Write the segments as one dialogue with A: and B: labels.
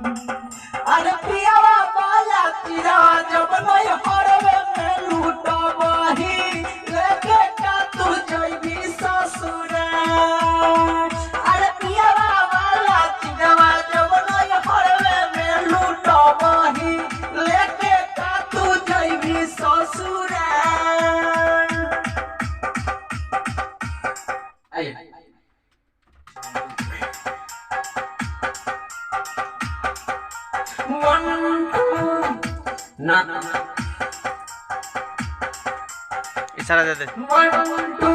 A: अरे पियावा बाला चिरा जब नहीं हरवे में लूटबही लेके का तू जइबी ससुरा। अरे पियावा बाला चिरा जब नहीं हरवे में लूटबही लेके का तू जइबी ससुरा।
B: ना इशारा दे दे।
A: 1 2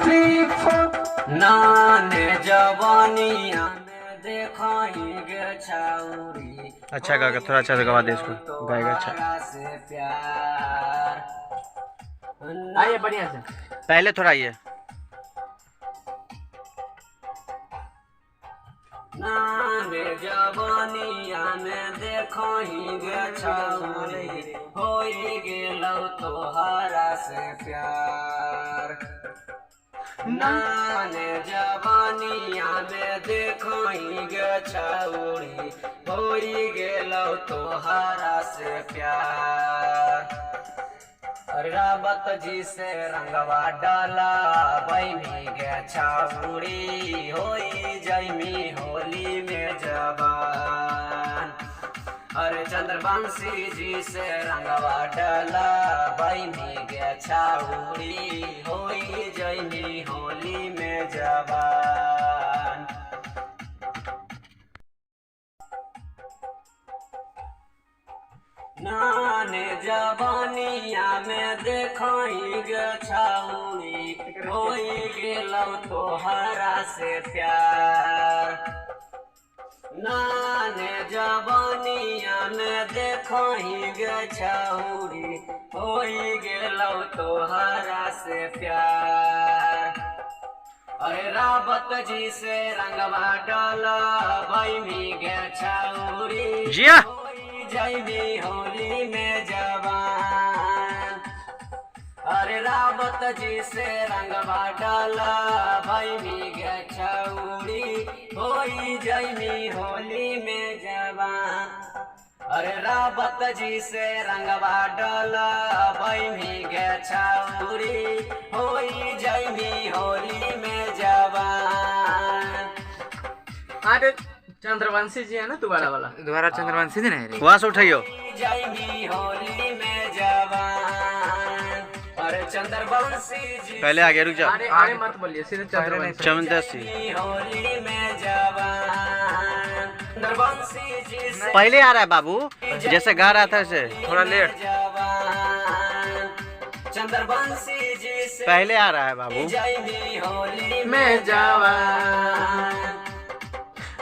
A: 3 4
B: नाने जवानिया में देखाएंगे छाउरी।
C: अच्छा गा थोड़ा अच्छा से गवा दे इसको, गाएगा अच्छा।
B: से प्यार
A: आइए बढ़िया से
C: पहले थोड़ा आइए।
B: नाने जवानिया में देखाएंगे छाउरी होई गेलो तोहरा से प्यार। नाने जवानिया में देखाएंगे छाउरी होई गेलो तोहरा से प्यार। रावत जी से रंगवा डाला बैमी गे छाउरी होई जैमी होली में जवान। अरे चंद्रवंशी जी से रंगवा डाला बैमी गे छाउरी होई जैमी होली में जवान। नाने जवानिया में देखाएंगे छाउरी होई गेलो तोहरा से प्यार। नाने जवानिया में देखाएंगे छाउरी होई गेलो तोहरा से प्यार। अरे रावत जी से रंगवा डाला बैमी गे छाउरी
C: जिया
B: जैमी होली में जवान। अरे रावत जी से रंगवा डाला बैमी गे छाउरी होई जैमी होली में जवान। अरे रावत जी से रंगवा डाला बैमी गे छाउरी होई जैमी होली में जवान।
A: अरे चंद्रवंशी जी है ना दोबारा वाला,
C: दोबारा चंद्रवंशी जी नहीं वहां से उठाइयो।
B: जैमी होली में जवान। अरे चंद्रवंशी जी
C: पहले आगे रुक जा।
A: अरे अरे मत बोलिए सीधे चंद्रवंशी।
C: चंद्रवंशी
B: होली में जवान। चंद्रवंशी जी से
C: पहले आ रहा है बाबू, जैसे गा रहा था ऐसे थोड़ा लेट।
B: जवान। चंद्रवंशी जी से
C: पहले आ रहा है बाबू।
B: जैमी होली
A: में जवान।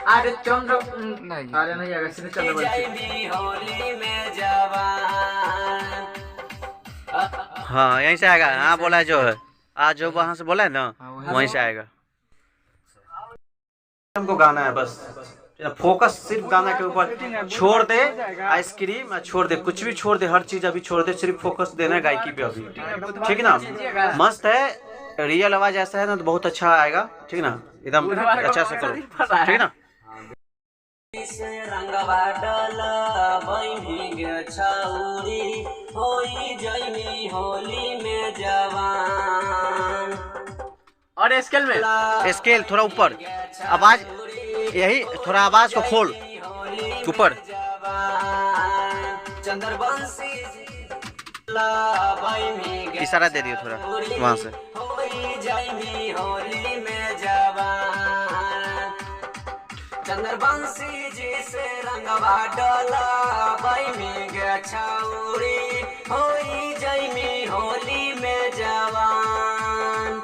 A: अरे चंद्र नहीं, अरे नहीं आएगा सीधे चंद्रवंशी।
B: जैमी होली में जवान।
C: हाँ यहीं से आएगा। हाँ बोला है जो है आज जो वहाँ से बोला है ना वहीं से आएगा। हमको गाना है बस, फोकस सिर्फ गाना के ऊपर छोड़ दे। आइसक्रीम छोड़ दे, कुछ भी छोड़ दे, हर चीज अभी छोड़ दे, सिर्फ फोकस देना है गायकी पे अभी। ठीक है ना, मस्त है। रियल आवाज ऐसा है ना तो बहुत अच्छा आएगा। ठीक है ना, एकदम अच्छा से करो। ठीक है ना।
B: रंगवा डाला बैमी गे छाउरी होई जैमी होली में जवान।
A: और स्केल में
C: स्केल थोड़ा ऊपर, आवाज यही थोड़ा आवाज को खोल ऊपर।
B: चंद्रवंशी
C: इशारा दे दियो थोड़ा वहाँ से।
B: जैमी होली में जवान। चंद्रवंशी जी से रंगवा डाला बैमी गे छाउरी होई जैमी होली में जवान।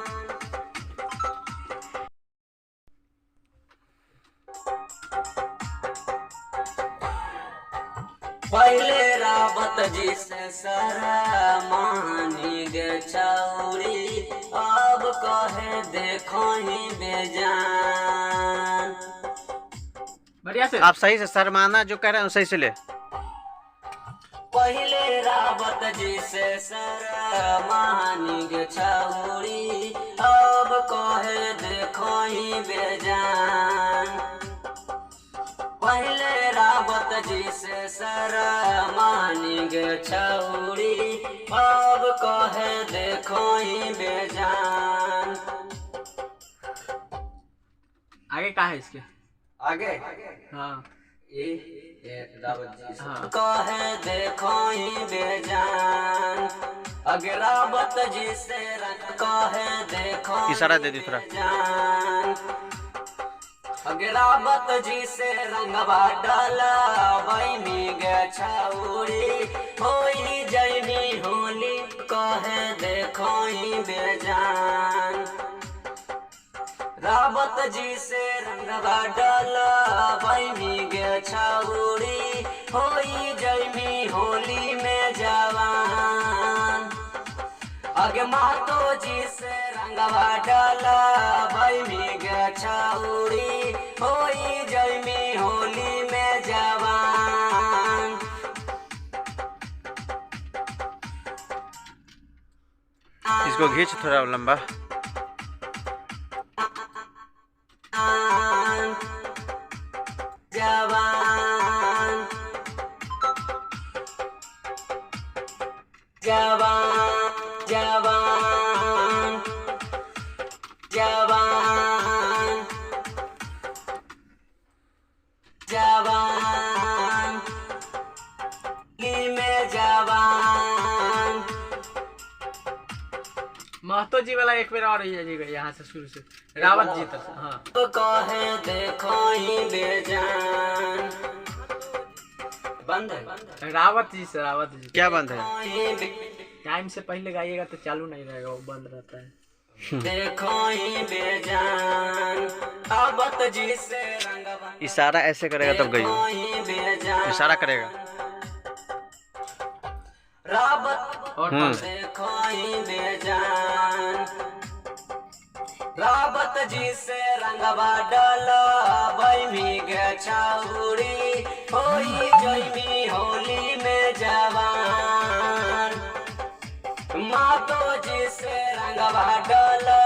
B: पहले रावत जी से शरमानी गे छाउरी अब कहे देखो ही बेजान।
A: बढ़िया से
C: आप सही से शर्माना जो कह रहे हैं सही से ले।
B: पहले रावत जी से शरमानी गे छाउरी अब कहे देखो ही बेजान। पहले रावत जी से शरमानिगे छौरी अब कहे देखो ही बेजान।
A: आगे कहा है इसके?
B: आगे
A: हाँ
B: रावत जी से
A: हाँ।
B: कहे देखो ही बेजान। अगे रावत जी से कहे देखो
C: इशारा दे दी थोड़ा।
B: जान। अगे रावत जी से रंगवा डाला बैमी गे छौरी होई जैनी होली कहे देखो ही बेजान। रावत जी से रंगवा डाला बैमी गे छौरी होई जैमी होली में जवान। अगे मातो जी से रंगवा डाला बैमी गे छौरी होई जैमी होली में जवान।
C: इसको खींच थोड़ा लंबा।
B: जवान जवान जवान जवान जवान में जवान।
A: महतो जी वाला एक बार और ही है यहाँ से शुरू से रावत जी तक। हाँ
B: कहे देखो ही बेजान। बंद है
A: रावत जी से, रावत जी।
C: क्या बंद है?
A: टाइम से पहले गाइएगा तो चालू नहीं रहेगा, वो बंद रहता है।
B: देखो ही बेजान रावत जी से रंगवा
C: इशारा ऐसे करेगा तब गई।
B: देखो ही बेजान।
C: इशारा करेगा।
B: रावत
A: और
B: देखो ही बेजान। रावत जी से रंगवा डाला बैमी गे छौरी होई जैमी होली में जवान। मातो जी से रंगवा डाला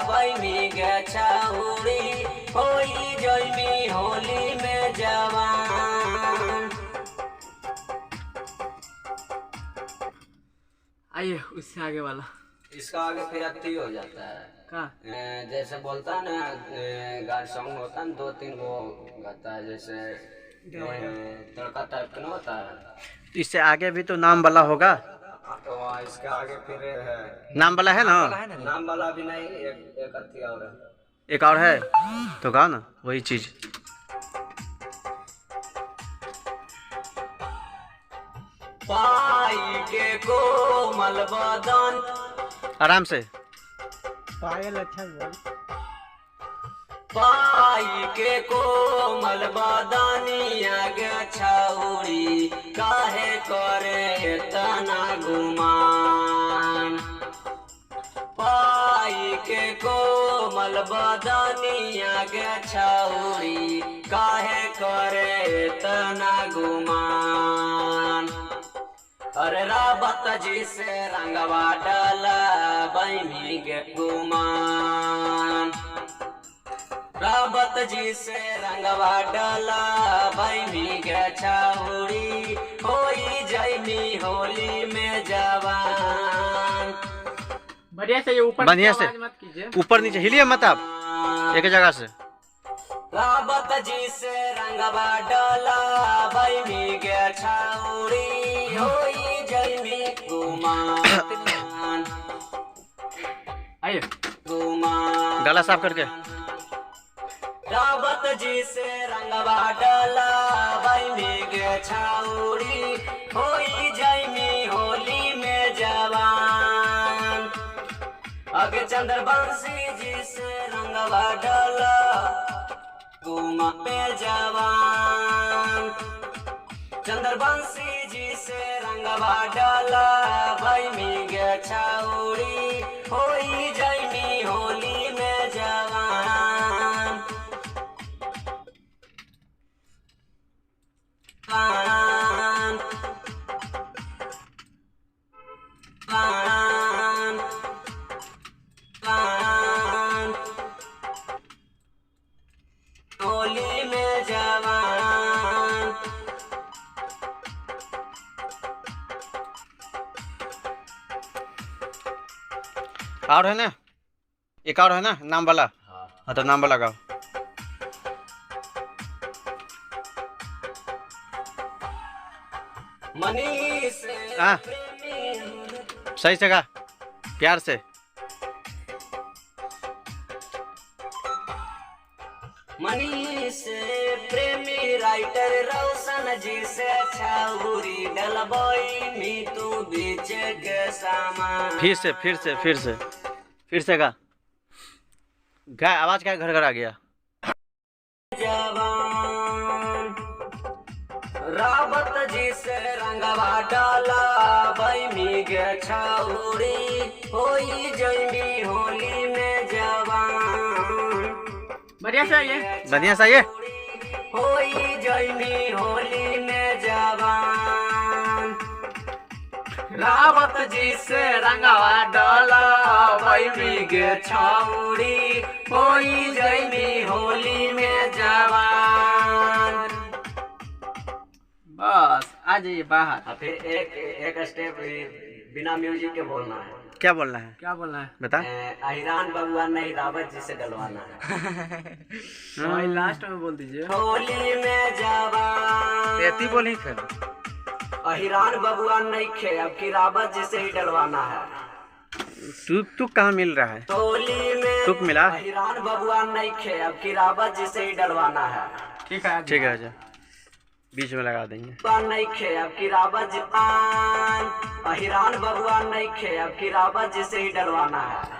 B: बैमी गे छौरी होई जैमी होली में जवान।
A: आइए उससे आगे वाला।
B: इसका आगे फिर अति हो जाता है।
A: कहाँ?
B: जैसे बोलता है ना गार्ड सॉन्ग होता है 2-3 वो गाता है जैसे तड़का टाइप का ना होता है।
C: इससे आगे भी तो नाम वाला होगा।
B: तो इसके आगे फिर है
C: नाम वाला है ना?
B: नाम वाला भी नहीं, एक अति और है।
C: एक और है तो गाओ ना वही चीज।
B: पाई के कोमल बदन
C: आराम से।
A: पायल अच्छा बोल।
B: पाई के कोमल बदनिया गे छौरी काहे करे तना गुमान। पाई के कोमल बदनिया गे छौरी काहे करे तना गुमान। अरे रावत जी से रंगवा डाला बैमी गे गुमान। रावत जी से रंगवा डाला बैमी गे छौरी होई जैमी होली में जवान।
A: बढ़िया से ये ऊपर
C: बढ़िया
A: नीचे
C: से।
A: आवाज मत कीजिए।
C: ऊपर नीचे हिलिए मत आप, एक जगह से।
B: रावत जी से रंगवा डाला बैमी गे छौरी होई जैमी गुमान।
A: आइए
B: गुमान
C: गला साफ करके।
B: रावत जी से रंगवा डाला बैमी गे छौरी होई जैमी होली में जवान। अगे चंद्रवंशी जी से रंगवा डाला गुमा पे जवान। चंद्रवंशी जी से रंगवा डाला बैमी गे छौरी होई जैमी होली में जवान। पान पान पान होली में जवान।
C: और है ना, एक और है ना नाम वाला। हाँ तो नाम वाला गाओ।
B: मनीष
C: हाँ सही से गा, प्यार से।
B: मनीष प्रेमी राइटर रोशन जी से छाउरी डलबई मीतू बीच के सामान।
C: फिर से गा, आवाज क्या घर घर आ गया।
B: जवान रावत जी से रंगवा डाला बैमी गे छाउरी होई जमी होली में जवान।
A: बढ़िया से आइए,
C: बढ़िया सा ये।
B: होई जमी होली में जवान।
A: रावत जी से रंगवा डाला बैमी गे छौरी होई जमी होली में जवान। बस आ जाइए बाहर।
B: फिर एक स्टेप बिना म्यूजिक के बोलना है।
C: क्या बोलना है?
A: क्या बोलना है
C: बता।
B: अहिरान बबुआ नहीं रावत जी से डलवाना है।
A: भाई लास्ट में बोल दीजिए।
B: होली में जवान
C: एती बोली फिर।
B: अहिरान बबुआ नहीं खे, अब की रावत जी से ही डलवाना है।
C: तू कहाँ मिल रहा है?
B: होली में
C: तुक मिला।
B: अहिरान बबुआ नहीं खे, अब की रावत जी से ही डलवाना है।
A: ठीक है
C: ठीक है, आजा बीच में लगा देंगे।
B: नहीं खे अब की रावत जी पान, अहिरान बबुआ नहीं खे, अब की रावत जी से ही डलवाना है।